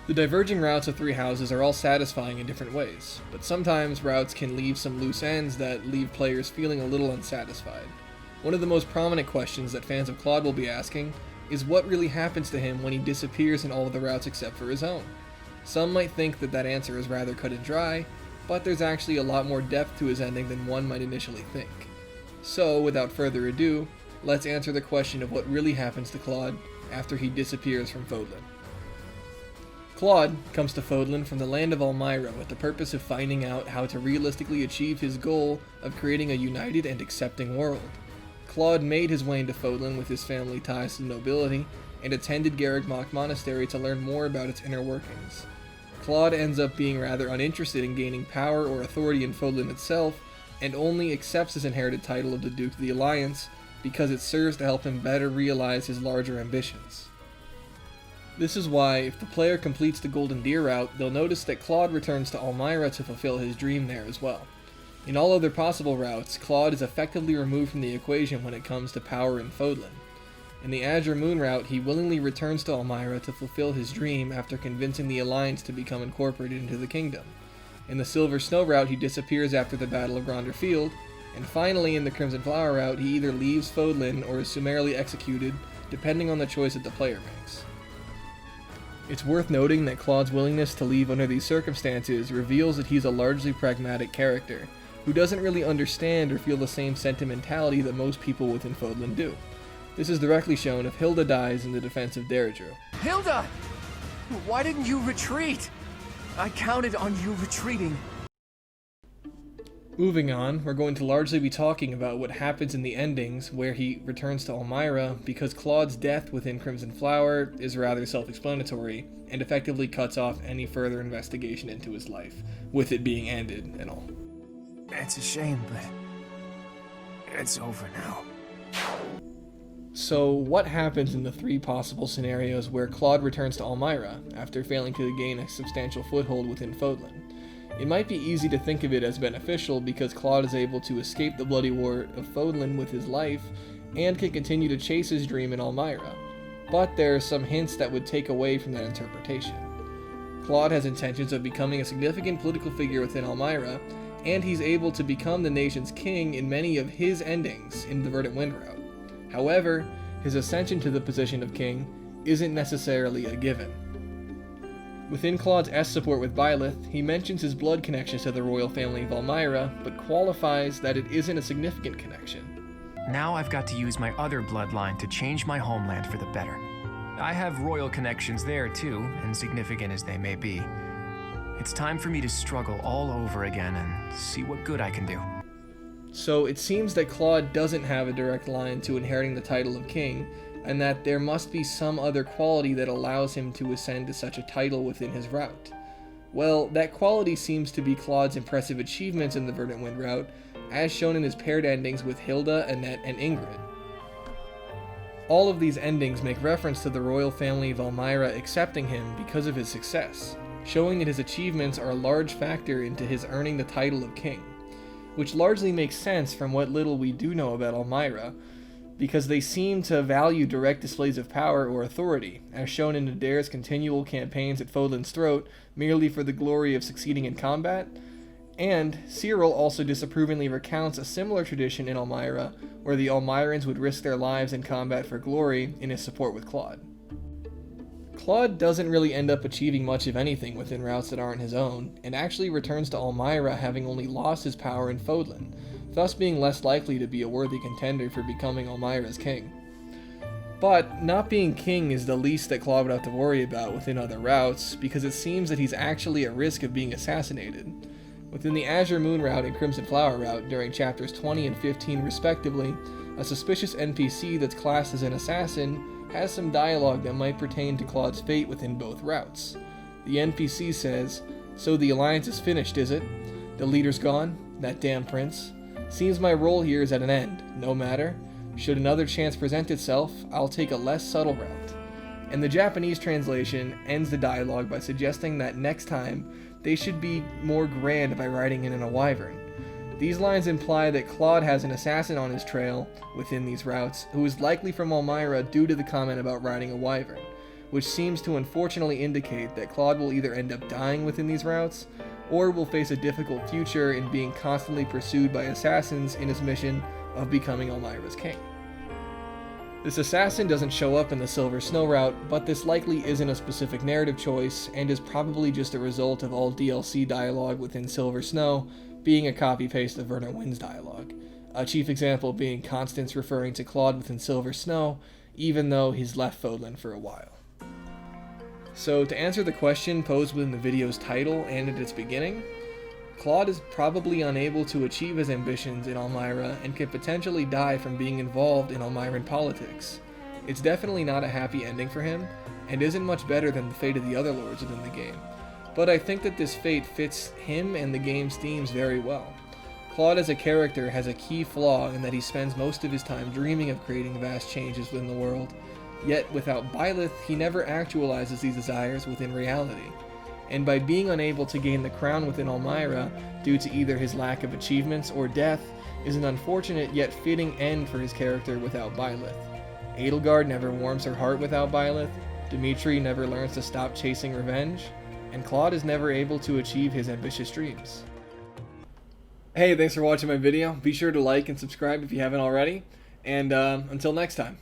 The diverging routes of three houses are all satisfying in different ways, but sometimes routes can leave some loose ends that leave players feeling a little unsatisfied. One of the most prominent questions that fans of Claude will be asking is what really happens to him when he disappears in all of the routes except for his own. Some might think that answer is rather cut and dry, but there's actually a lot more depth to his ending than one might initially think. So, without further ado, let's answer the question of what really happens to Claude after he disappears from Fodlan. Claude comes to Fodlan from the land of Elmira with the purpose of finding out how to realistically achieve his goal of creating a united and accepting world. Claude made his way into Fodlan with his family ties to the nobility and attended Garreg Monastery to learn more about its inner workings. Claude ends up being rather uninterested in gaining power or authority in Fodlan itself, and only accepts his inherited title of the Duke of the Alliance because it serves to help him better realize his larger ambitions. This is why, if the player completes the Golden Deer route, they'll notice that Claude returns to Elmira to fulfill his dream there as well. In all other possible routes, Claude is effectively removed from the equation when it comes to power in Fodlan. In the Azure Moon route, he willingly returns to Elmira to fulfill his dream after convincing the Alliance to become incorporated into the kingdom. In the Silver Snow route, he disappears after the Battle of Gronder Field, and finally in the Crimson Flower route, he either leaves Fodlan or is summarily executed, depending on the choice that the player makes. It's worth noting that Claude's willingness to leave under these circumstances reveals that he's a largely pragmatic character, who doesn't really understand or feel the same sentimentality that most people within Fodlan do. This is directly shown if Hilda dies in the defense of Deredrew. Hilda! Why didn't you retreat? I counted on you retreating. Moving on, we're going to largely be talking about what happens in the endings where he returns to Elmira, because Claude's death within Crimson Flower is rather self-explanatory and effectively cuts off any further investigation into his life, with it being ended and all. It's a shame, but it's over now. So, what happens in the three possible scenarios where Claude returns to Elmira after failing to gain a substantial foothold within Fodlan? It might be easy to think of it as beneficial because Claude is able to escape the bloody war of Fodlan with his life and can continue to chase his dream in Elmira, but there are some hints that would take away from that interpretation. Claude has intentions of becoming a significant political figure within Elmira, and he's able to become the nation's king in many of his endings in the Verdant Wind route. However, his ascension to the position of king isn't necessarily a given. Within Claude's S support with Byleth, he mentions his blood connections to the royal family of Elmira, but qualifies that it isn't a significant connection. Now I've got to use my other bloodline to change my homeland for the better. I have royal connections there too, insignificant as they may be. It's time for me to struggle all over again and see what good I can do. So it seems that Claude doesn't have a direct line to inheriting the title of king, and that there must be some other quality that allows him to ascend to such a title within his route. Well, that quality seems to be Claude's impressive achievements in the Verdant Wind route, as shown in his paired endings with Hilda, Annette, and Ingrid. All of these endings make reference to the royal family of Elmira accepting him because of his success, showing that his achievements are a large factor into his earning the title of king, which largely makes sense from what little we do know about Elmira, because they seem to value direct displays of power or authority, as shown in Adair's continual campaigns at Fodlan's throat merely for the glory of succeeding in combat, and Cyril also disapprovingly recounts a similar tradition in Elmira, where the Elmirans would risk their lives in combat for glory in his support with Claude. Claude doesn't really end up achieving much of anything within routes that aren't his own, and actually returns to Elmira having only lost his power in Fodlan, thus being less likely to be a worthy contender for becoming Elmira's king. But not being king is the least that Claude would have to worry about within other routes, because it seems that he's actually at risk of being assassinated. Within the Azure Moon route and Crimson Flower route, during chapters 20 and 15 respectively, a suspicious NPC that's classed as an assassin has some dialogue that might pertain to Claude's fate within both routes. The NPC says, "So the alliance is finished, is it? The leader's gone? That damn prince? Seems my role here is at an end. No matter. Should another chance present itself, I'll take a less subtle route." And the Japanese translation ends the dialogue by suggesting that next time, they should be more grand by riding in a wyvern. These lines imply that Claude has an assassin on his trail within these routes, who is likely from Elmira due to the comment about riding a wyvern, which seems to unfortunately indicate that Claude will either end up dying within these routes, or will face a difficult future in being constantly pursued by assassins in his mission of becoming Elmyra's king. This assassin doesn't show up in the Silver Snow route, but this likely isn't a specific narrative choice, and is probably just a result of all DLC dialogue within Silver Snow being a copy-paste of Verna Wynn's dialogue, a chief example being Constance referring to Claude within Silver Snow, even though he's left Fodlan for a while. So to answer the question posed within the video's title and at its beginning, Claude is probably unable to achieve his ambitions in Elmyra and could potentially die from being involved in Elmyran politics. It's definitely not a happy ending for him, and isn't much better than the fate of the other lords within the game, but I think that this fate fits him and the game's themes very well. Claude as a character has a key flaw in that he spends most of his time dreaming of creating vast changes within the world, yet without Byleth he never actualizes these desires within reality. And by being unable to gain the crown within Elmyra due to either his lack of achievements or death is an unfortunate yet fitting end for his character without Byleth. Edelgard never warms her heart without Byleth, Dimitri never learns to stop chasing revenge, and Claude is never able to achieve his ambitious dreams. Hey, thanks for watching my video. Be sure to like and subscribe if you haven't already, and until next time.